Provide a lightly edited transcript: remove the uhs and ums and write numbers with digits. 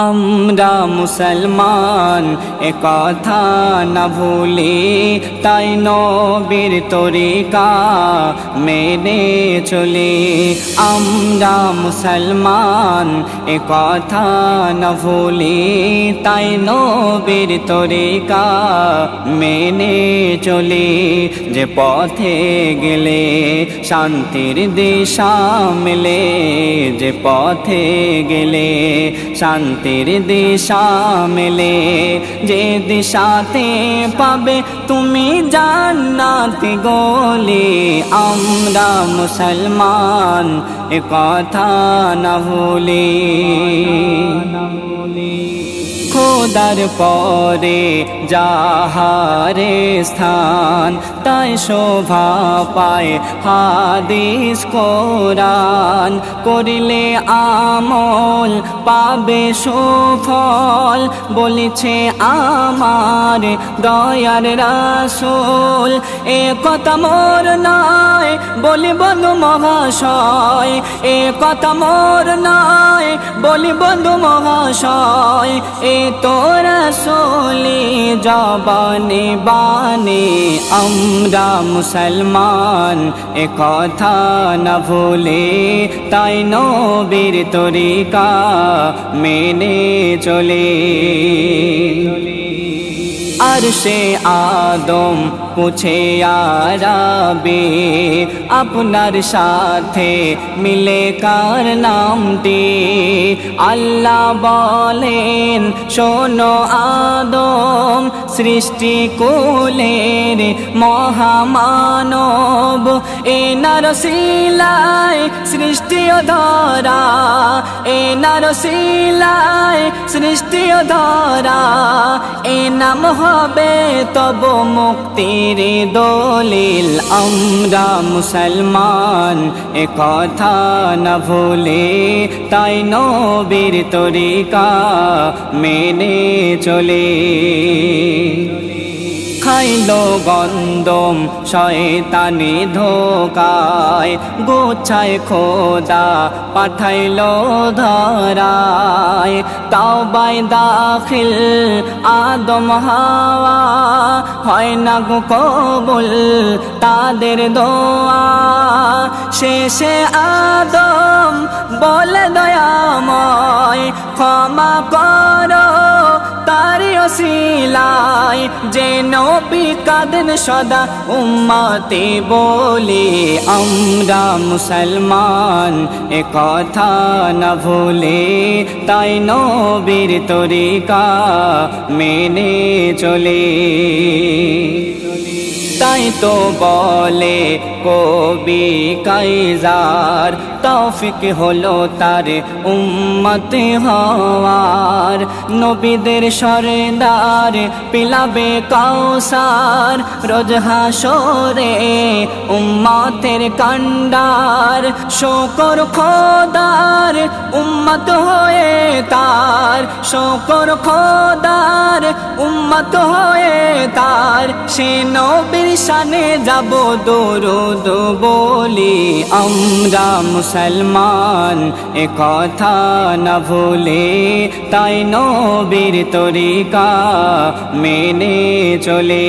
আমরা মুসলমান এ কথা না ভুলি, তাই নবীর তরিকা মেনে চলি। আমরা মুসলমান এ কথা না ভুলি, তাই নবীর তরিকা মেনে চলি। যে পথে গেলে শান্তির দিশা মেলে, যে পথে গেলে শান্তির দিশা মেলে, যে দিশাতে পাবে তুমি জান্নাত গলি। আমরা মুসলমান এ কথা না ভুলি। খোদার পরে যাহারে স্থান, তাই শোভা পায় হাদিস কোরআন। করিলে আমল পাবে সুফল, বলেছে আমার দয়ার রাসূল। এ কথা মোর নয় বলি বন্ধু মহাশয়, এ কথা মোর নয় বলি বন্ধু মহাশয়। এ তো রাসূলি জবানে বাণী। আমরা মুসলমান এ কথা না ভুলি, তাই নবীর তরিকা মেনে চলি। আরশে আদম পুছে আরাবে, আপনার সাথে মিলে কার নামটি? আল্লাহ বলেন শোনো আদম, সৃষ্টি কুলের মহামানব। এনার শিলায় সৃষ্টি ধরা, এনার শিলায় সৃষ্টি ধরা। এ নাম হবে তব মুক্তির দলিল। আমরা মুসলমান এ কথা না ভুলি, তাই নবীর তরিকা মেনে চলি। খাইলো গন্দম শয়তানি ধোকায়, গোছায় খোদা পাঠাইলো ধরায়। তাওবায় দাখিল আদম হাওয়া, হয় না গো কবুল তাদের দোয়া। শেষে আদম বলে দয়াময়, ক্ষমা করো তারি ওসিলায়। যে নবী কাঁদেন সদা উম্মতি বলি। আমরা মুসলমান এ কথা না ভুলি, তাই নবীর তরিকা মেনে চলি। তাই তো বলে কবি কাইজার, তৌফিক হলো তার উম্মত হওয়ার। নবীদের সরদার পিলাবে কাউসার, রোজ হাসরে উম্মতের কান্ডার। শুকর খোদার উম্মত হয়ে তার, শুকর খোদার উম্মত হয়ে তার। সে নবীর শানে যাব দরুদ বলি। আমরা মুসলমান এ কথা না ভুলি, তাই নবীর তরিকা মেনে চলি।